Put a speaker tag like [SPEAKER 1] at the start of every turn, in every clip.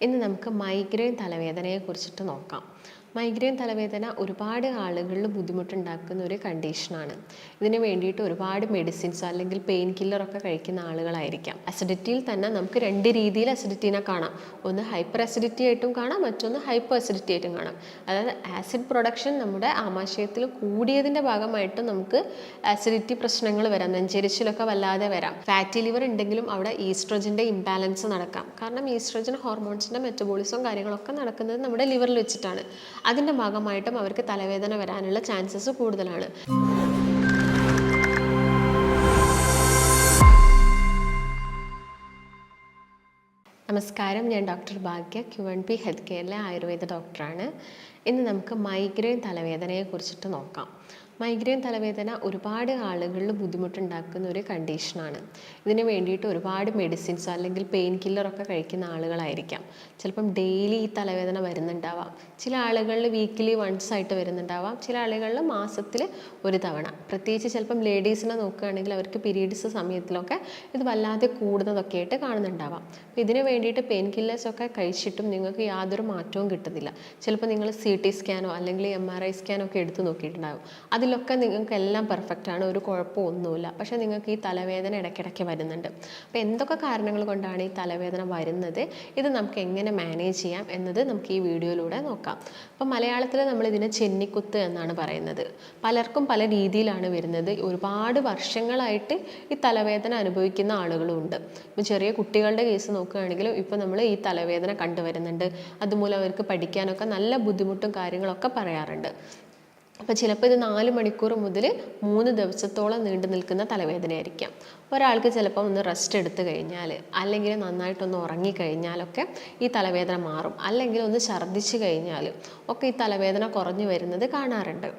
[SPEAKER 1] ഇന്ന് നമുക്ക് മൈഗ്രെയിൻ തലവേദനയെക്കുറിച്ചിട്ട് നോക്കാം. മൈഗ്രെയിൻ തലവേദന ഒരുപാട് ആളുകളിൽ ബുദ്ധിമുട്ടുണ്ടാക്കുന്ന ഒരു കണ്ടീഷനാണ്. ഇതിന് വേണ്ടിയിട്ട് ഒരുപാട് മെഡിസിൻസ് അല്ലെങ്കിൽ പെയിൻ കില്ലറൊക്കെ കഴിക്കുന്ന ആളുകളായിരിക്കാം. അസിഡിറ്റിയിൽ തന്നെ നമുക്ക് രണ്ട് രീതിയിൽ അസിഡിറ്റീനെ കാണാം. ഒന്ന് ഹൈപ്പർ അസിഡിറ്റി ആയിട്ടും കാണാം, മറ്റൊന്ന് ഹൈപ്പർ അസിഡിറ്റി ആയിട്ടും കാണാം. അതായത് ആസിഡ് പ്രൊഡക്ഷൻ നമ്മുടെ ആമാശയത്തിൽ കൂടിയതിൻ്റെ ഭാഗമായിട്ട് നമുക്ക് അസിഡിറ്റി പ്രശ്നങ്ങൾ വരാം, നെഞ്ചെരിച്ചിലൊക്കെ വല്ലാതെ വരാം. ഫാറ്റി ലിവർ ഉണ്ടെങ്കിലും അവിടെ ഈസ്ട്രോജൻ്റെ ഇംബാലൻസ് നടക്കാം. കാരണം ഈസ്ട്രോജൻ ഹോർമോൺസിൻ്റെ മെറ്റബോളിസവും കാര്യങ്ങളൊക്കെ നടക്കുന്നത് നമ്മുടെ ലിവറിൽ വെച്ചിട്ടാണ്. അതിൻ്റെ ഭാഗമായിട്ടും അവർക്ക് തലവേദന വരാനുള്ള ചാൻസസ് കൂടുതലാണ്. നമസ്കാരം, ഞാൻ ഡോക്ടർ ഭാഗ്യ, QNP ഹെൽത്ത് കെയറിലെ ആയുർവേദ ഡോക്ടറാണ്. ഇന്ന് നമുക്ക് മൈഗ്രെയിൻ തലവേദനയെക്കുറിച്ചിട്ട് നോക്കാം. മൈഗ്രെയിൻ തലവേദന ഒരുപാട് ആളുകളിൽ ബുദ്ധിമുട്ടുണ്ടാക്കുന്ന ഒരു കണ്ടീഷനാണ്. ഇതിന് വേണ്ടിയിട്ട് ഒരുപാട് മെഡിസിൻസ് അല്ലെങ്കിൽ പെയിൻ കില്ലറൊക്കെ കഴിക്കുന്ന ആളുകളായിരിക്കാം. ചിലപ്പം ഡെയിലി ഈ തലവേദന വരുന്നുണ്ടാവാം. ചില ആളുകളിൽ വീക്കിലി വൺസ് ആയിട്ട് വരുന്നുണ്ടാവാം. ചില ആളുകളിൽ മാസത്തിൽ ഒരു തവണ. പ്രത്യേകിച്ച് ചിലപ്പം ലേഡീസിനെ നോക്കുകയാണെങ്കിൽ അവർക്ക് പീരീഡ്സ് സമയത്തിലൊക്കെ ഇത് വല്ലാതെ കൂടുന്നതൊക്കെ ആയിട്ട് കാണുന്നുണ്ടാവാം. അപ്പോൾ ഇതിന് വേണ്ടിയിട്ട് പെയിൻ കില്ലേഴ്സൊക്കെ കഴിച്ചിട്ടും നിങ്ങൾക്ക് യാതൊരു മാറ്റവും കിട്ടുന്നില്ല. ചിലപ്പോൾ നിങ്ങൾ CT സ്കാനോ അല്ലെങ്കിൽ MRI സ്കാനോ ഒക്കെ എടുത്ത് നോക്കിയിട്ടുണ്ടാകും. അതിലൊക്കെ നിങ്ങൾക്ക് എല്ലാം പെർഫെക്റ്റാണ്, ഒരു കുഴപ്പമൊന്നുമില്ല. പക്ഷേ നിങ്ങൾക്ക് ഈ തലവേദന ഇടയ്ക്കിടയ്ക്ക് വരുന്നുണ്ട്. അപ്പോൾ എന്തൊക്കെ കാരണങ്ങൾ കൊണ്ടാണ് ഈ തലവേദന വരുന്നത്, ഇത് നമുക്ക് എങ്ങനെ മാനേജ് ചെയ്യാം എന്നത് നമുക്ക് ഈ വീഡിയോയിലൂടെ നോക്കാം. അപ്പോൾ മലയാളത്തിൽ നമ്മളിതിനെ ചെന്നിക്കുത്ത് എന്നാണ് പറയുന്നത്. പലർക്കും പല രീതിയിലാണ് വരുന്നത്. ഒരുപാട് വർഷങ്ങളായിട്ട് ഈ തലവേദന അനുഭവിക്കുന്ന ആളുകളും ഉണ്ട്. ഇപ്പോൾ ചെറിയ കുട്ടികളുടെ കേസ് നോക്കുകയാണെങ്കിലും ഇപ്പോൾ നമ്മൾ ഈ തലവേദന കണ്ടുവരുന്നുണ്ട്. അതുമൂലം അവർക്ക് പഠിക്കാനൊക്കെ നല്ല ബുദ്ധിമുട്ടും കാര്യങ്ങളൊക്കെ പറയാറുണ്ട്. അപ്പോൾ ചിലപ്പോൾ ഇത് 4 മണിക്കൂർ മുതൽ 3 ദിവസത്തോളം നീണ്ടു നിൽക്കുന്ന തലവേദനയായിരിക്കാം. ഒരാൾക്ക് ചിലപ്പോൾ ഒന്ന് റെസ്റ്റ് എടുത്തു കഴിഞ്ഞാൽ അല്ലെങ്കിൽ നന്നായിട്ടൊന്ന് ഉറങ്ങിക്കഴിഞ്ഞാലൊക്കെ ഈ തലവേദന മാറും. അല്ലെങ്കിൽ ഒന്ന് ഛർദ്ദിച്ച് കഴിഞ്ഞാൽ ഒക്കെ ഈ തലവേദന കുറഞ്ഞു വരുന്നത് കാണാറുണ്ട്.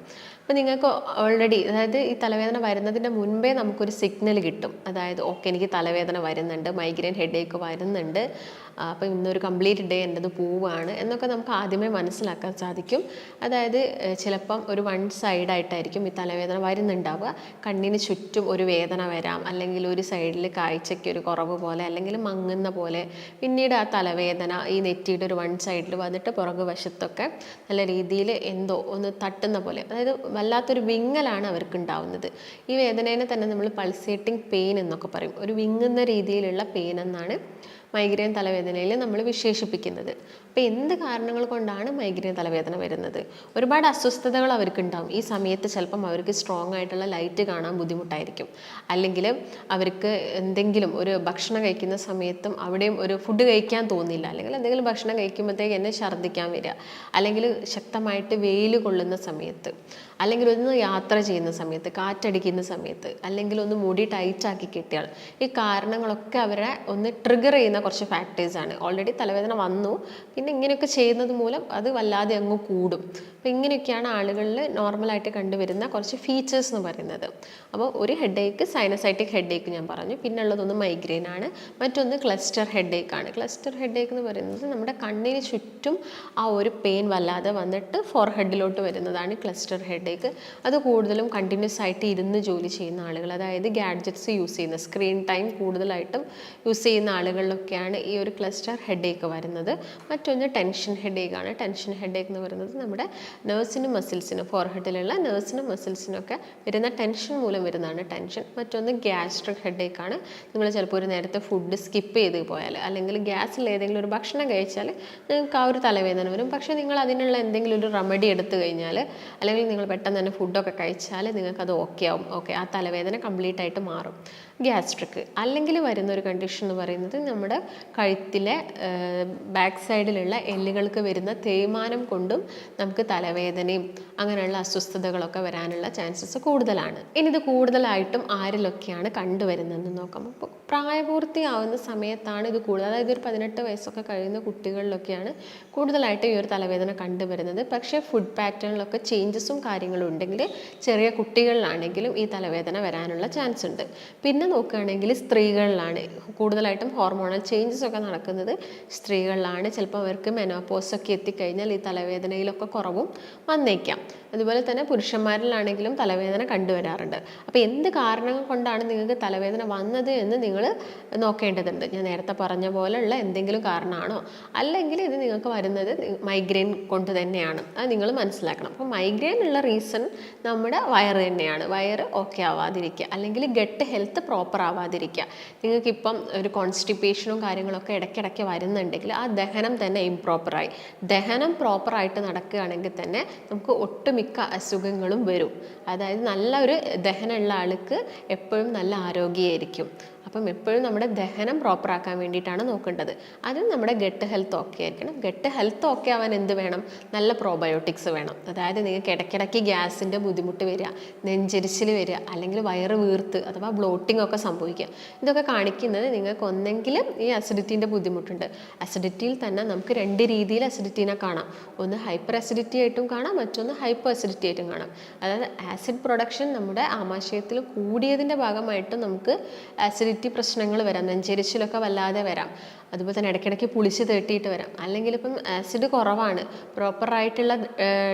[SPEAKER 1] അപ്പോൾ നിങ്ങൾക്ക് ഓൾറെഡി, അതായത് ഈ തലവേദന വരുന്നതിൻ്റെ മുൻപേ നമുക്കൊരു സിഗ്നൽ കിട്ടും. അതായത് ഓക്കെ, എനിക്ക് തലവേദന വരുന്നുണ്ട്, മൈഗ്രെയിൻ ഹെഡേക്ക് വരുന്നുണ്ട്, അപ്പോൾ ഇന്നൊരു കംപ്ലീറ്റ് ഡേ എൻ്റെത് പോവുകയാണ് എന്നൊക്കെ നമുക്ക് ആദ്യമേ മനസ്സിലാക്കാൻ സാധിക്കും. അതായത് ചിലപ്പം ഒരു വൺ സൈഡായിട്ടായിരിക്കും ഈ തലവേദന വരുന്നുണ്ടാവുക. കണ്ണിന് ചുറ്റും ഒരു വേദന വരാം, അല്ലെങ്കിൽ ഒരു സൈഡിൽ കാഴ്ചയ്ക്ക് ഒരു കുറവ് പോലെ അല്ലെങ്കിൽ മങ്ങുന്ന പോലെ. പിന്നീട് ആ തലവേദന ഈ നെറ്റിയുടെ ഒരു വൺ സൈഡിൽ വന്നിട്ട് പുറകു വശത്തൊക്കെ നല്ല രീതിയിൽ എന്തോ ഒന്ന് തട്ടുന്ന പോലെ, അതായത് വല്ലാത്തൊരു വിങ്ങലാണ് അവർക്ക് ഉണ്ടാവുന്നത്. ഈ വേദനേനെ തന്നെ നമ്മൾ പൾസേറ്റിംഗ് പെയിൻ എന്നൊക്കെ പറയും. ഒരു വിങ്ങുന്ന രീതിയിലുള്ള പെയിൻ എന്നാണ് മൈഗ്രെയിൻ തലവേദനയിൽ നമ്മൾ വിശേഷിപ്പിക്കുന്നത്. അപ്പോൾ എന്ത് കാരണങ്ങൾ കൊണ്ടാണ് മൈഗ്രെയിൻ തലവേദന വരുന്നത്? ഒരുപാട് അസ്വസ്ഥതകൾ അവർക്കുണ്ടാവും. ഈ സമയത്ത് ചിലപ്പം അവർക്ക് സ്ട്രോങ് ആയിട്ടുള്ള ലൈറ്റ് കാണാൻ ബുദ്ധിമുട്ടായിരിക്കും. അല്ലെങ്കിൽ അവർക്ക് എന്തെങ്കിലും ഒരു ഭക്ഷണം കഴിക്കുന്ന സമയത്തും അവിടെയും ഒരു ഫുഡ് കഴിക്കാൻ തോന്നില്ല, അല്ലെങ്കിൽ എന്തെങ്കിലും ഭക്ഷണം കഴിക്കുമ്പോഴത്തേക്ക് എന്നെ ഛർദ്ദിക്കാൻ വരിക, അല്ലെങ്കിൽ ശക്തമായിട്ട് വെയിൽ കൊള്ളുന്ന സമയത്ത്, അല്ലെങ്കിൽ ഒന്ന് യാത്ര ചെയ്യുന്ന സമയത്ത്, കാറ്റടിക്കുന്ന സമയത്ത്, അല്ലെങ്കിൽ ഒന്ന് മുടി ടൈറ്റാക്കി കെട്ടിയാൽ. ഈ കാരണങ്ങളൊക്കെ അവരെ ഒന്ന് ട്രിഗർ ചെയ്യുന്ന കുറച്ച് ഫാക്ടേഴ്സാണ്. ഓൾറെഡി തലവേദന വന്നു, പിന്നെ ഇങ്ങനെയൊക്കെ ചെയ്യുന്നത് മൂലം അത് വല്ലാതെ അങ്ങ് കൂടും. അപ്പോൾ ഇങ്ങനെയൊക്കെയാണ് ആളുകളിൽ നോർമലായിട്ട് കണ്ടുവരുന്ന കുറച്ച് ഫീച്ചേഴ്സ് എന്ന് പറയുന്നത്. അപ്പോൾ ഒരു ഹെഡേക്ക് സൈനസൈറ്റിക് ഹെഡേക്ക് ഞാൻ പറഞ്ഞു, പിന്നെ ഉള്ളതൊന്ന് മൈഗ്രെയിൻ ആണ്, മറ്റൊന്ന് ക്ലസ്റ്റർ ഹെഡേക്ക് ആണ്. ക്ലസ്റ്റർ ഹെഡേക്ക് എന്ന് പറയുന്നത് നമ്മുടെ കണ്ണിന് ചുറ്റും ആ ഒരു പെയിൻ വല്ലാതെ വന്നിട്ട് ഫോർഹെഡിലോട്ട് വരുന്നതാണ് ക്ലസ്റ്റർ ഹെഡേക്ക്. അത് കൂടുതലും കണ്ടിന്യൂസ് ആയിട്ട് ഇരുന്ന് ജോലി ചെയ്യുന്ന ആളുകൾ, അതായത് ഗാഡ്ജറ്റ്സ് യൂസ് ചെയ്യുന്ന, സ്ക്രീൻ ടൈം കൂടുതലായിട്ടും യൂസ് ചെയ്യുന്ന ആളുകളിലൊക്കെയാണ് ഈ ഒരു ക്ലസ്റ്റർ ഹെഡേക്ക് വരുന്നത്. മറ്റൊന്ന് ടെൻഷൻ ഹെഡേക്ക് ആണ്. ടെൻഷൻ ഹെഡേക്ക് എന്ന് പറയുന്നത് നമ്മുടെ നെർവ്സിനും മസിൽസിനും, ഫോർഹെഡിലുള്ള നെർവ്സിനും മസിൽസിനൊക്കെ വരുന്ന ടെൻഷൻ മൂലം വരുന്നതാണ് ടെൻഷൻ. മറ്റൊന്ന് ഗ്യാസ്ട്രിക് ഹെഡേക്ക് ആണ്. നിങ്ങൾ ചിലപ്പോൾ ഒരു നേരത്തെ ഫുഡ് സ്കിപ്പ് ചെയ്ത് പോയാൽ, അല്ലെങ്കിൽ ഗ്യാസിൽ ഏതെങ്കിലും ഒരു ഭക്ഷണം കഴിച്ചാൽ നിങ്ങൾക്ക് ആ ഒരു തലവേദന വരും. പക്ഷേ നിങ്ങൾ അതിനുള്ള എന്തെങ്കിലും ഒരു റെമഡി എടുത്തു കഴിഞ്ഞാൽ, അല്ലെങ്കിൽ നിങ്ങൾ പെട്ടെന്ന് തന്നെ ഫുഡൊക്കെ കഴിച്ചാൽ നിങ്ങൾക്കത് ഓക്കെ ആവും. ഓക്കെ, ആ തലവേദന കംപ്ലീറ്റ് ആയിട്ട് മാറും. ഗ്യാസ്ട്രിക് അല്ലെങ്കിൽ വരുന്ന ഒരു കണ്ടീഷൻ എന്ന് പറയുന്നത് നമ്മുടെ കഴുത്തിലെ ബാക്ക് സൈഡിലുള്ള എല്ലുകൾക്ക് വരുന്ന തേയ്മാനം കൊണ്ടും നമുക്ക് തലവേദനയും അങ്ങനെയുള്ള അസ്വസ്ഥതകളൊക്കെ വരാനുള്ള ചാൻസസ് കൂടുതലാണ്. ഇനി ഇത് കൂടുതലായിട്ടും ആരിലൊക്കെയാണ് കണ്ടുവരുന്നതെന്ന് നോക്കാം. അപ്പോൾ പ്രായപൂർത്തിയാവുന്ന സമയത്താണ് ഇത് കൂടുതൽ, അതായത് ഒരു 18 വയസ്സൊക്കെ കഴിയുന്ന കുട്ടികളിലൊക്കെയാണ് കൂടുതലായിട്ട് ഈ ഒരു തലവേദന കണ്ടുവരുന്നത്. പക്ഷേ ഫുഡ് പാറ്റേണിലൊക്കെ ചേഞ്ചസും കാര്യങ്ങളും ഉണ്ടെങ്കിൽ ചെറിയ കുട്ടികളിലാണെങ്കിലും ഈ തലവേദന വരാനുള്ള ചാൻസ് ഉണ്ട്. പിന്നെ നോക്കുകയാണെങ്കിൽ സ്ത്രീകളിലാണ് കൂടുതലായിട്ടും ഹോർമോണൽ ചേഞ്ചസ് ഒക്കെ നടക്കുന്നത്. സ്ത്രീകളിലാണ് ചിലപ്പോൾ അവർക്ക് മെനോപോസൊക്കെ എത്തിക്കഴിഞ്ഞാൽ ഈ തലവേദനയിലൊക്കെ കുറവും വന്നേക്കാം. അതുപോലെ തന്നെ പുരുഷന്മാരിലാണെങ്കിലും തലവേദന കണ്ടുവരാറുണ്ട്. അപ്പോൾ എന്ത് കാരണങ്ങൾ കൊണ്ടാണ് നിങ്ങൾക്ക് തലവേദന വന്നത് എന്ന് നിങ്ങൾ നോക്കേണ്ടതുണ്ട്. ഞാൻ നേരത്തെ പറഞ്ഞ പോലെയുള്ള എന്തെങ്കിലും കാരണമാണോ, അല്ലെങ്കിൽ ഇത് നിങ്ങൾക്ക് വരുന്നത് മൈഗ്രെയിൻ കൊണ്ട് തന്നെയാണ്, അത് നിങ്ങൾ മനസ്സിലാക്കണം. അപ്പോൾ മൈഗ്രെയിൻ ഉള്ള റീസൺ നമ്മുടെ വയറ് തന്നെയാണ്. വയറ് ഓക്കെ ആവാതിരിക്കുക, അല്ലെങ്കിൽ ഗട്ട് ഹെൽത്ത് പ്രോപ്പർ ആവാതിരിക്കുക. നിങ്ങൾക്കിപ്പം ഒരു കോൺസ്റ്റിപ്പേഷനും കാര്യങ്ങളൊക്കെ ഇടയ്ക്കിടയ്ക്ക് വരുന്നുണ്ടെങ്കിൽ ആ ദഹനം തന്നെ ഇംപ്രോപ്പറായി, ദഹനം പ്രോപ്പറായിട്ട് നടക്കുകയാണെങ്കിൽ തന്നെ നമുക്ക് ഒട്ടുമിക്ക അസുഖങ്ങളും വരും. അതായത് നല്ല ഒരു ദഹനമുള്ള ആൾക്ക് എപ്പോഴും നല്ല ആരോഗ്യമായിരിക്കും. അപ്പം എപ്പോഴും നമ്മുടെ ദഹനം പ്രോപ്പറാക്കാൻ വേണ്ടിയിട്ടാണ് നോക്കേണ്ടത്. അതിന് നമ്മുടെ ഗട്ട് ഹെൽത്ത് ഓക്കെ ആയിരിക്കണം. ഗട്ട് ഹെൽത്ത് ഓക്കെ ആവാൻ എന്ത് വേണം? നല്ല പ്രോബയോട്ടിക്സ് വേണം. അതായത് നിങ്ങൾക്ക് ഇടയ്ക്കിടയ്ക്ക് ഗ്യാസിൻ്റെ ബുദ്ധിമുട്ട് വരിക, നെഞ്ചരിച്ചിൽ വരിക, അല്ലെങ്കിൽ വയറ് വീർത്ത് അഥവാ ബ്ലോട്ടിംഗ് ഒക്കെ സംഭവിക്കുക. ഇതൊക്കെ കാണിക്കുന്നത് നിങ്ങൾക്ക് ഒന്നെങ്കിലും ഈ അസിഡിറ്റീൻ്റെ ബുദ്ധിമുട്ടുണ്ട്. അസിഡിറ്റിയിൽ തന്നെ നമുക്ക് 2 രീതിയിൽ അസിഡിറ്റീനെ കാണാം. ഒന്ന് ഹൈപ്പർ അസിഡിറ്റി ആയിട്ടും കാണാം, മറ്റൊന്ന് ഹൈപ്പർ അസിഡിറ്റി ആയിട്ടും കാണാം. അതായത് ആസിഡ് പ്രൊഡക്ഷൻ നമ്മുടെ ആമാശയത്തിൽ കൂടിയതിൻ്റെ ഭാഗമായിട്ട് നമുക്ക് ആസിഡിറ്റി പ്രശ്നങ്ങൾ വരാം, നെഞ്ചരിച്ചിലൊക്കെ വല്ലാതെ വരാം. അതുപോലെ തന്നെ ഇടയ്ക്കിടയ്ക്ക് പുളിച്ച് തേട്ടിയിട്ട് വരാം. അല്ലെങ്കിൽ ഇപ്പം ആസിഡ് കുറവാണ്, പ്രോപ്പറായിട്ടുള്ള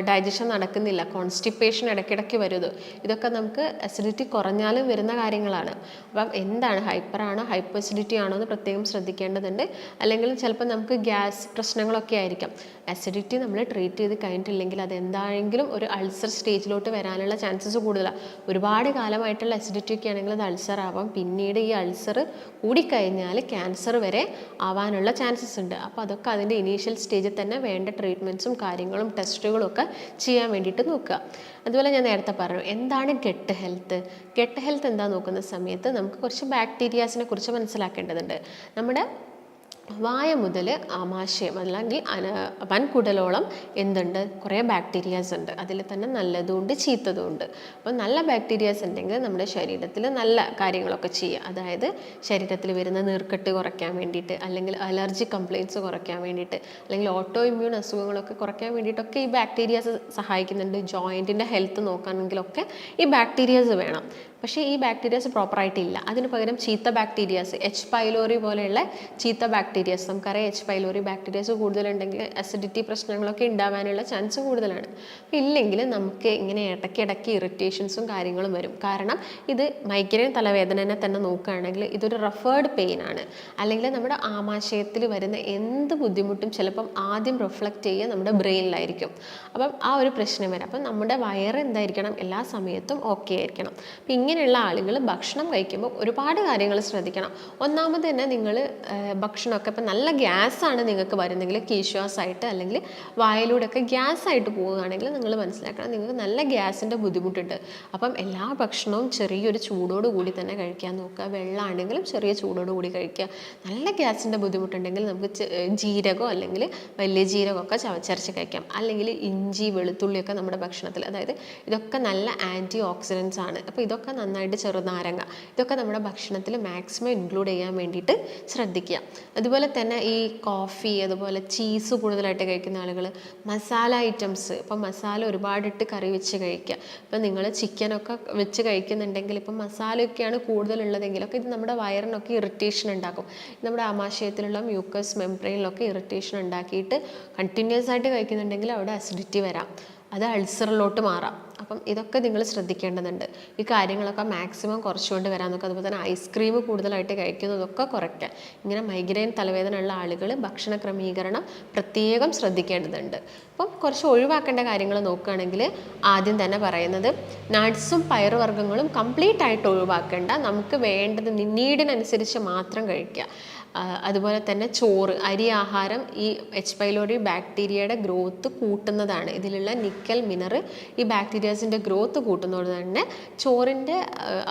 [SPEAKER 1] ഡൈജഷൻ നടക്കുന്നില്ല, കോൺസ്റ്റിപ്പേഷൻ ഇടയ്ക്കിടയ്ക്ക് വരുന്നത്, ഇതൊക്കെ നമുക്ക് അസിഡിറ്റി കുറഞ്ഞാലും വരുന്ന കാര്യങ്ങളാണ്. അപ്പം എന്താണ്, ഹൈപ്പറാണോ ഹൈപ്പർ അസിഡിറ്റി ആണോ എന്ന് പ്രത്യേകം ശ്രദ്ധിക്കേണ്ടതുണ്ട്. അല്ലെങ്കിൽ ചിലപ്പോൾ നമുക്ക് ഗ്യാസ് പ്രശ്നങ്ങളൊക്കെ ആയിരിക്കാം. അസിഡിറ്റി നമ്മൾ ട്രീറ്റ് ചെയ്ത് കഴിഞ്ഞിട്ടില്ലെങ്കിൽ അത് എന്താണെങ്കിലും ഒരു അൾസർ സ്റ്റേജിലോട്ട് വരാനുള്ള ചാൻസസ് കൂടുതലാണ്. ഒരുപാട് കാലമായിട്ടുള്ള അസിഡിറ്റി ഒക്കെ ആണെങ്കിൽ അത് അൾസർ ആവാം. പിന്നീട് ഈ അൾസർ കൂടിക്കഴിഞ്ഞാൽ ക്യാൻസർ വരെ ആവാനുള്ള ചാൻസസ് ഉണ്ട്. അപ്പോൾ അതൊക്കെ അതിൻ്റെ ഇനീഷ്യൽ സ്റ്റേജിൽ തന്നെ വേണ്ട ട്രീറ്റ്മെൻറ്റ്സും കാര്യങ്ങളും ടെസ്റ്റുകളും ഒക്കെ ചെയ്യാൻ വേണ്ടിയിട്ട് നോക്കുക. അതുപോലെ ഞാൻ നേരത്തെ പറഞ്ഞു, എന്താണ് ഗട്ട് ഹെൽത്ത്? ഗട്ട് ഹെൽത്ത് എന്താ നോക്കുന്ന സമയത്ത് നമുക്ക് കുറച്ച് ബാക്ടീരിയാസിനെ കുറിച്ച് മനസ്സിലാക്കേണ്ടതുണ്ട്. നമ്മുടെ വായ മുതൽ ആമാശയം അല്ലെങ്കിൽ വൻകുടലോളം എന്തുണ്ട്? കുറേ ബാക്ടീരിയാസ് ഉണ്ട്. അതിൽ തന്നെ നല്ലതുമുണ്ട് ചീത്തതുമുണ്ട്. അപ്പോൾ നല്ല ബാക്ടീരിയാസ് ഉണ്ടെങ്കിൽ നമ്മുടെ ശരീരത്തിൽ നല്ല കാര്യങ്ങളൊക്കെ ചെയ്യുക. അതായത് ശരീരത്തിൽ വരുന്ന നീർക്കെട്ട് കുറയ്ക്കാൻ വേണ്ടിയിട്ട്, അല്ലെങ്കിൽ അലർജി കംപ്ലയിൻറ്റ്സ് കുറയ്ക്കാൻ വേണ്ടിയിട്ട്, അല്ലെങ്കിൽ ഓട്ടോ ഇമ്മ്യൂൺ അസുഖങ്ങളൊക്കെ കുറയ്ക്കാൻ വേണ്ടിയിട്ടൊക്കെ ഈ ബാക്ടീരിയാസ് സഹായിക്കുന്നുണ്ട്. ജോയിൻറ്റിൻ്റെ ഹെൽത്ത് നോക്കാനെങ്കിലൊക്കെ ഈ ബാക്ടീരിയാസ് വേണം. പക്ഷേ ഈ ബാക്ടീരിയാസ് പ്രോപ്പറായിട്ടില്ല. അതിന് പകരം ചീത്ത ബാക്ടീരിയാസ്, എച്ച് പൈലോറി പോലെയുള്ള ചീത്ത ബാക്ടീരിയാസ്, നമുക്കറിയാം എച്ച് പൈലോറി ബാക്ടീരിയാസ് കൂടുതലുണ്ടെങ്കിൽ അസിഡിറ്റി പ്രശ്നങ്ങളൊക്കെ ഉണ്ടാവാനുള്ള ചാൻസ് കൂടുതലാണ്. അപ്പോൾ ഇല്ലെങ്കിൽ നമുക്ക് ഇങ്ങനെ ഇടയ്ക്കിടയ്ക്ക് ഇറിറ്റേഷൻസും കാര്യങ്ങളും വരും. കാരണം ഇത് മൈഗ്രെയിൻ തലവേദനനെ തന്നെ നോക്കുകയാണെങ്കിൽ ഇതൊരു റെഫേർഡ് പെയിൻ ആണ്. അല്ലെങ്കിൽ നമ്മുടെ ആമാശയത്തിൽ വരുന്ന എന്ത് ബുദ്ധിമുട്ടും ചിലപ്പം ആദ്യം റിഫ്ലക്റ്റ് ചെയ്യുക നമ്മുടെ ബ്രെയിനിലായിരിക്കും. അപ്പം ആ ഒരു പ്രശ്നം വരാം. അപ്പം നമ്മുടെ വയറ് എന്തായിരിക്കണം? എല്ലാ സമയത്തും ഓക്കെ ആയിരിക്കണം. അപ്പം ഇങ്ങനെയുള്ള ആളുകൾ ഭക്ഷണം കഴിക്കുമ്പോൾ ഒരുപാട് കാര്യങ്ങൾ ശ്രദ്ധിക്കണം. ഒന്നാമത് തന്നെ നിങ്ങൾ ഭക്ഷണമൊക്കെ ഇപ്പം നല്ല ഗ്യാസാണ് നിങ്ങൾക്ക് വരുന്നെങ്കിൽ, കീശ്വാസായിട്ട് അല്ലെങ്കിൽ വായിലൂടെയൊക്കെ ഗ്യാസായിട്ട് പോവുകയാണെങ്കിൽ നിങ്ങൾ മനസ്സിലാക്കണം നിങ്ങൾക്ക് നല്ല ഗ്യാസിൻ്റെ ബുദ്ധിമുട്ടുണ്ട്. അപ്പം എല്ലാ ഭക്ഷണവും ചെറിയൊരു ചൂടോട് കൂടി തന്നെ കഴിക്കാൻ നോക്കുക. വെള്ളമാണെങ്കിലും ചെറിയ ചൂടോട് കൂടി കഴിക്കുക. നല്ല ഗ്യാസിൻ്റെ ബുദ്ധിമുട്ടുണ്ടെങ്കിൽ നമുക്ക് ജീരകമോ അല്ലെങ്കിൽ വലിയ ജീരകമൊക്കെ ചവച്ചരച്ച് കഴിക്കാം. അല്ലെങ്കിൽ ഇഞ്ചി വെളുത്തുള്ളിയൊക്കെ നമ്മുടെ ഭക്ഷണത്തിൽ, അതായത് ഇതൊക്കെ നല്ല ആൻറ്റി ഓക്സിഡൻസ് ആണ്. അപ്പോൾ ഇതൊക്കെ നന്നായിട്ട്, ചെറുനാരങ്ങ, ഇതൊക്കെ നമ്മുടെ ഭക്ഷണത്തിൽ മാക്സിമം ഇൻക്ലൂഡ് ചെയ്യാൻ വേണ്ടിയിട്ട് ശ്രദ്ധിക്കുക. അതുപോലെ തന്നെ ഈ കോഫി, അതുപോലെ ചീസ് കൂടുതലായിട്ട് കഴിക്കുന്ന ആളുകൾ, മസാല ഐറ്റംസ്, ഇപ്പം മസാല ഒരുപാടിട്ട് കറി വെച്ച് കഴിക്കുക. ഇപ്പം നിങ്ങൾ ചിക്കനൊക്കെ വെച്ച് കഴിക്കുന്നുണ്ടെങ്കിൽ ഇപ്പം മസാലയൊക്കെയാണ് കൂടുതലുള്ളതെങ്കിലൊക്കെ ഇത് നമ്മുടെ വയറിനൊക്കെ ഇറിറ്റേഷൻ ഉണ്ടാക്കും. നമ്മുടെ ആമാശയത്തിലുള്ള മ്യൂക്കസ് മെംബ്രെയിനിലൊക്കെ ഇറിറ്റേഷൻ ഉണ്ടാക്കിയിട്ട് കണ്ടിന്യൂസ് ആയിട്ട് കഴിക്കുന്നുണ്ടെങ്കിൽ അവിടെ അസിഡിറ്റി വരാം, അത് അൾസറിലോട്ട് മാറാം. അപ്പം ഇതൊക്കെ നിങ്ങൾ ശ്രദ്ധിക്കേണ്ടതുണ്ട്. ഈ കാര്യങ്ങളൊക്കെ മാക്സിമം കുറച്ചുകൊണ്ട് വരാൻ നോക്കുക. അതുപോലെ തന്നെ ഐസ്ക്രീം കൂടുതലായിട്ട് കഴിക്കുന്നതൊക്കെ കുറയ്ക്കുക. ഇങ്ങനെ മൈഗ്രെയിൻ തലവേദന ഉള്ള ആളുകൾ ഭക്ഷണ ക്രമീകരണം പ്രത്യേകം ശ്രദ്ധിക്കേണ്ടതുണ്ട്. അപ്പം കുറച്ച് ഒഴിവാക്കേണ്ട കാര്യങ്ങൾ നോക്കുകയാണെങ്കിൽ ആദ്യം തന്നെ പറയുന്നത് നട്ട്സും പയറുവർഗ്ഗങ്ങളും കംപ്ലീറ്റ് ആയിട്ട് ഒഴിവാക്കേണ്ട, നമുക്ക് വേണ്ടത് നീഡിനനുസരിച്ച് മാത്രം കഴിക്കുക. അതുപോലെ തന്നെ ചോറ്, അരി ആഹാരം ഈ എച്ച് പൈലോറി ബാക്ടീരിയയുടെ ഗ്രോത്ത് കൂട്ടുന്നതാണ്. ഇതിലുള്ള നിക്കൽ മിനറൽ ഈ ബാക്ടീരിയാസിൻ്റെ ഗ്രോത്ത് കൂട്ടുന്നത് തന്നെ ചോറിൻ്റെ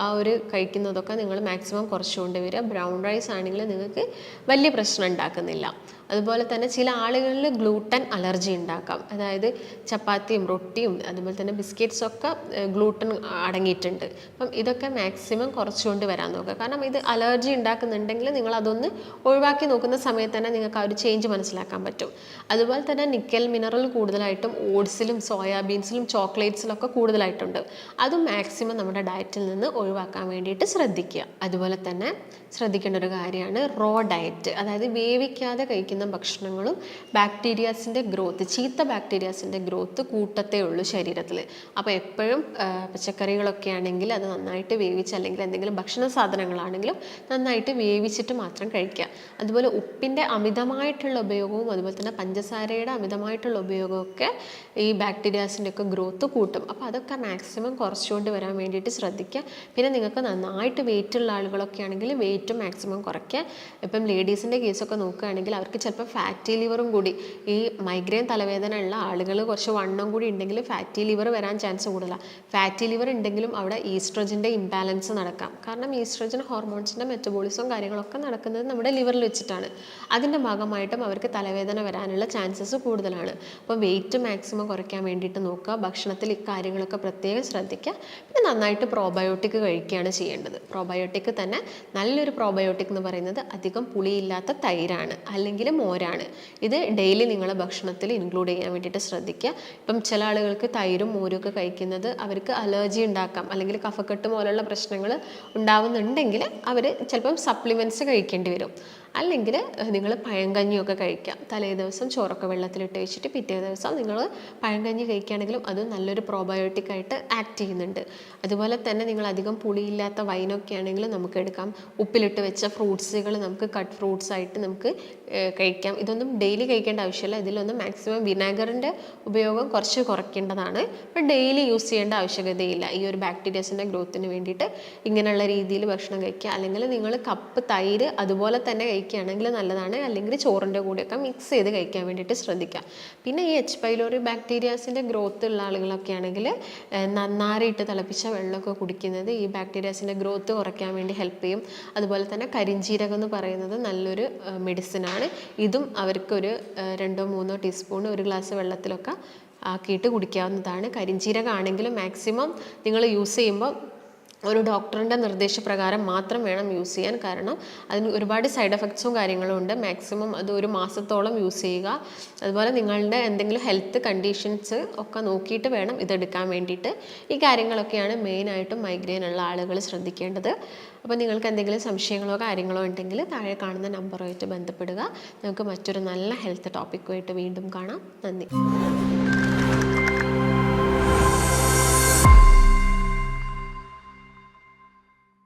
[SPEAKER 1] ആ ഒരു കഴിക്കുന്നതൊക്കെ നിങ്ങൾ മാക്സിമം കുറച്ചുകൊണ്ട് വരിക. ബ്രൗൺ റൈസ് ആണെങ്കിൽ നിങ്ങൾക്ക് വലിയ പ്രശ്നം ഉണ്ടാക്കുന്നില്ല. അതുപോലെ തന്നെ ചില ആളുകളിൽ ഗ്ലൂട്ടൻ അലർജി ഉണ്ടാക്കാം. അതായത് ചപ്പാത്തിയും റൊട്ടിയും അതുപോലെ തന്നെ ബിസ്ക്കറ്റ്സൊക്കെ ഗ്ലൂട്ടൻ അടങ്ങിയിട്ടുണ്ട്. അപ്പം ഇതൊക്കെ മാക്സിമം കുറച്ചുകൊണ്ട് വരാൻ നോക്കുക. കാരണം ഇത് അലർജി ഉണ്ടാക്കുന്നുണ്ടെങ്കിൽ നിങ്ങൾ അതൊന്ന് ഒഴിവാക്കി നോക്കുന്ന സമയത്ത് തന്നെ നിങ്ങൾക്ക് ആ ഒരു ചേഞ്ച് മനസ്സിലാക്കാൻ പറ്റും. അതുപോലെ തന്നെ നിക്കൽ മിനറൽ കൂടുതലായിട്ടും ഓട്സിലും സോയാബീൻസിലും ചോക്ലേറ്റ്സിലൊക്കെ കൂടുതലായിട്ടുണ്ട്. അതും മാക്സിമം നമ്മുടെ ഡയറ്റിൽ നിന്ന് ഒഴിവാക്കാൻ വേണ്ടിയിട്ട് ശ്രദ്ധിക്കുക. അതുപോലെ തന്നെ ശ്രദ്ധിക്കേണ്ട ഒരു കാര്യമാണ് റോ ഡയറ്റ്, അതായത് വേവിക്കാതെ കഴിക്കുന്ന കഴിക്കുന്ന ഭക്ഷണങ്ങളും ബാക്ടീരിയാസിൻ്റെ ഗ്രോത്ത്, ചീത്ത ബാക്ടീരിയാസിൻ്റെ ഗ്രോത്ത് കൂട്ടത്തേ ഉള്ളൂ ശരീരത്തിൽ. അപ്പോൾ എപ്പോഴും പച്ചക്കറികളൊക്കെ ആണെങ്കിൽ അത് നന്നായിട്ട് വേവിച്ച്, അല്ലെങ്കിൽ എന്തെങ്കിലും ഭക്ഷണ സാധനങ്ങളാണെങ്കിലും നന്നായിട്ട് വേവിച്ചിട്ട് മാത്രം കഴിക്കുക. അതുപോലെ ഉപ്പിൻ്റെ അമിതമായിട്ടുള്ള ഉപയോഗവും അതുപോലെ തന്നെ പഞ്ചസാരയുടെ അമിതമായിട്ടുള്ള ഉപയോഗമൊക്കെ ഈ ബാക്ടീരിയാസിൻ്റെ ഒക്കെ ഗ്രോത്ത് കൂട്ടും. അപ്പോൾ അതൊക്കെ മാക്സിമം കുറച്ചുകൊണ്ട് വരാൻ വേണ്ടിയിട്ട് ശ്രദ്ധിക്കുക. പിന്നെ നിങ്ങൾക്ക് നന്നായിട്ട് വെയിറ്റ് ഉള്ള ആളുകളൊക്കെ ആണെങ്കിൽ വെയിറ്റ് മാക്സിമം കുറയ്ക്കുക. ഇപ്പം ലേഡീസിൻ്റെ കേസൊക്കെ നോക്കുകയാണെങ്കിൽ അവർക്ക് ചിലപ്പോൾ ഫാറ്റി ലിവറും കൂടി, ഈ മൈഗ്രെയിൻ തലവേദന ഉള്ള ആളുകൾ കുറച്ച് വണ്ണം കൂടി ഉണ്ടെങ്കിൽ ഫാറ്റി ലിവർ വരാൻ ചാൻസ് കൂടുതലാണ്. ഫാറ്റി ലിവർ ഉണ്ടെങ്കിലും അവിടെ ഈസ്ട്രജൻ്റെ ഇംബാലൻസ് നടക്കാം. കാരണം ഈസ്ട്രജൻ ഹോർമോൺസിൻ്റെ മെറ്റബോളിസവും കാര്യങ്ങളൊക്കെ നടക്കുന്നത് നമ്മുടെ ലിവറിൽ വെച്ചിട്ടാണ്. അതിൻ്റെ ഭാഗമായിട്ടും അവർക്ക് തലവേദന വരാനുള്ള ചാൻസസ് കൂടുതലാണ്. അപ്പോൾ വെയിറ്റ് മാക്സിമം കുറയ്ക്കാൻ വേണ്ടിയിട്ട് നോക്കുക. ഭക്ഷണത്തിൽ ഇക്കാര്യങ്ങളൊക്കെ പ്രത്യേകം ശ്രദ്ധിക്കുക. പിന്നെ നന്നായിട്ട് പ്രോബയോട്ടിക് കഴിക്കുകയാണ് ചെയ്യേണ്ടത്. പ്രോബയോട്ടിക് തന്നെ നല്ലൊരു പ്രോബയോട്ടിക് എന്ന് പറയുന്നത് അധികം പുളിയില്ലാത്ത തൈരാണ് അല്ലെങ്കിൽ മോരാണ്. ഇത് ഡെയിലി നിങ്ങളുടെ ഭക്ഷണത്തിൽ ഇൻക്ലൂഡ് ചെയ്യാൻ വേണ്ടിയിട്ട് ശ്രദ്ധിക്കുക. ഇപ്പം ചില ആളുകൾക്ക് തൈരും മോരും ഒക്കെ കഴിക്കുന്നത് അവർക്ക് അലർജി ഉണ്ടാക്കാം, അല്ലെങ്കിൽ കഫക്കെട്ട് പോലുള്ള പ്രശ്നങ്ങൾ ഉണ്ടാവുന്നുണ്ടെങ്കിൽ അവർ ചിലപ്പം സപ്ലിമെൻറ്റ്സ് കഴിക്കേണ്ടി വരും. അല്ലെങ്കിൽ നിങ്ങൾ പഴങ്കഞ്ഞിയൊക്കെ കഴിക്കാം. തലേ ദിവസം ചോറൊക്കെ വെള്ളത്തിലിട്ട് വെച്ചിട്ട് പിറ്റേ ദിവസം നിങ്ങൾ പഴങ്കഞ്ഞി കഴിക്കുകയാണെങ്കിലും അത് നല്ലൊരു പ്രോബയോട്ടിക് ആയിട്ട് ആക്ട് ചെയ്യുന്നുണ്ട്. അതുപോലെ തന്നെ നിങ്ങൾ അധികം പുളിയില്ലാത്ത വൈനൊക്കെ ആണെങ്കിൽ നമുക്ക് എടുക്കാം. ഉപ്പിലിട്ട് വെച്ച ഫ്രൂട്ട്സുകൾ നമുക്ക് കട്ട് ഫ്രൂട്ട്സ് ആയിട്ട് നമുക്ക് കഴിക്കാം. ഇതൊന്നും ഡെയിലി കഴിക്കേണ്ട ആവശ്യമില്ല. ഇതിലൊന്നും മാക്സിമം വിനാഗറിൻ്റെ ഉപയോഗം കുറച്ച് കുറയ്ക്കേണ്ടതാണ്. അപ്പം ഡെയിലി യൂസ് ചെയ്യേണ്ട ആവശ്യകതയില്ല. ഈ ഒരു ബാക്ടീരിയസിൻ്റെ ഗ്രോത്തിന് വേണ്ടിയിട്ട് ഇങ്ങനെയുള്ള രീതിയിൽ ഭക്ഷണം കഴിക്കുക. അല്ലെങ്കിൽ നിങ്ങൾ കപ്പ് തൈര് അതുപോലെ തന്നെ കഴിക്കുകയാണെങ്കിൽ നല്ലതാണ്. അല്ലെങ്കിൽ ചോറിൻ്റെ കൂടെയൊക്കെ മിക്സ് ചെയ്ത് കഴിക്കാൻ വേണ്ടിയിട്ട് ശ്രദ്ധിക്കുക. പിന്നെ ഈ എച്ച് പൈലോറി ബാക്ടീരിയാസിൻ്റെ ഗ്രോത്ത് ഉള്ള ആളുകളൊക്കെ ആണെങ്കിൽ നന്നായിട്ട് തിളപ്പിച്ച വെള്ളമൊക്കെ കുടിക്കുന്നത് ഈ ബാക്ടീരിയാസിൻ്റെ ഗ്രോത്ത് കുറയ്ക്കാൻ വേണ്ടി ഹെൽപ്പ് ചെയ്യും. അതുപോലെ തന്നെ കരിഞ്ജീരകം എന്ന് പറയുന്നത് നല്ലൊരു മെഡിസിനാണ്. ഇതും അവർക്കൊരു 2-3 ടീസ്പൂൺ ഒരു ഗ്ലാസ് വെള്ളത്തിലൊക്കെ ആക്കിയിട്ട് കുടിക്കാവുന്നതാണ്. കരിഞ്ജീരകമാണെങ്കിലും മാക്സിമം നിങ്ങൾ യൂസ് ചെയ്യുമ്പോൾ ഒരു ഡോക്ടറിൻ്റെ നിർദ്ദേശപ്രകാരം മാത്രം വേണം യൂസ് ചെയ്യാൻ. കാരണം അതിന് ഒരുപാട് സൈഡ് എഫക്ട്സും കാര്യങ്ങളും ഉണ്ട്. മാക്സിമം അത് ഒരു മാസത്തോളം യൂസ് ചെയ്യുക. അതുപോലെ നിങ്ങളുടെ എന്തെങ്കിലും ഹെൽത്ത് കണ്ടീഷൻസ് ഒക്കെ നോക്കിയിട്ട് വേണം ഇതെടുക്കാൻ വേണ്ടിയിട്ട്. ഈ കാര്യങ്ങളൊക്കെയാണ് മെയിനായിട്ടും മൈഗ്രെയിൻ ഉള്ള ആളുകൾ ശ്രദ്ധിക്കേണ്ടത്. അപ്പോൾ നിങ്ങൾക്ക് എന്തെങ്കിലും സംശയങ്ങളോ കാര്യങ്ങളോ ഉണ്ടെങ്കിൽ താഴെ കാണുന്ന നമ്പറുമായിട്ട് ബന്ധപ്പെടുക. നമുക്ക് മറ്റൊരു നല്ല ഹെൽത്ത് ടോപ്പിക്കുമായിട്ട് വീണ്ടും കാണാം. നന്ദി.